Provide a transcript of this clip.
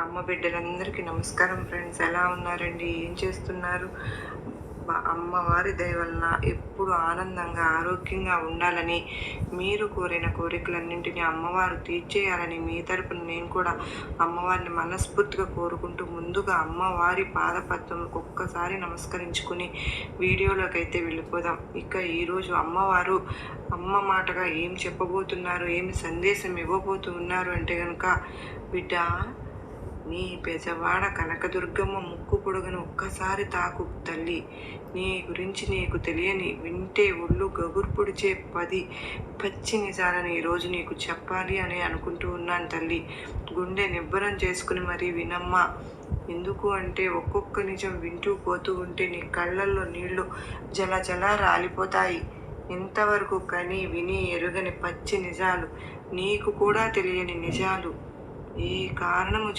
అమ్మ బిడ్డలందరికీ నమస్కారం ఫ్రెండ్స్. ఎలా ఉన్నారండి? ఏం చేస్తున్నారు? అమ్మవారి దయ వలన ఎప్పుడు ఆనందంగా ఆరోగ్యంగా ఉండాలని, మీరు కోరిన కోరికలన్నింటినీ అమ్మవారు తీర్చేయాలని మీ తరపున నేను కూడా అమ్మవారిని మనస్ఫూర్తిగా కోరుకుంటూ, ముందుగా అమ్మవారి పాదపద్మలకు ఒక్కసారి నమస్కరించుకుని వీడియోలోకి అయితే వెళ్ళిపోదాం. ఇక ఈరోజు అమ్మవారు అమ్మ మాటగా ఏం చెప్పబోతున్నారు, ఏమి సందేశం ఇవ్వబోతూ ఉన్నారు అంటే కనుక, బిడ్డ నీ పెజవాడ కనకదుర్గమ్మ ముక్కు పొడుగును ఒక్కసారి తాకు తల్లి. నీ గురించి నీకు తెలియని, వింటే ఒళ్ళు గగురు పొడిచే 10 పచ్చి నిజాలను ఈరోజు నీకు చెప్పాలి అని అనుకుంటూ ఉన్నాను తల్లి. గుండె నిబ్బరం చేసుకుని మరీ వినమ్మా. ఎందుకు అంటే ఒక్కొక్క నిజం వింటూ పోతూ ఉంటే నీ కళ్ళల్లో నీళ్లు జల జల రాలిపోతాయి. ఇంతవరకు కని విని ఎరుగని పచ్చి నిజాలు, నీకు కూడా తెలియని నిజాలు, ఏ కారణము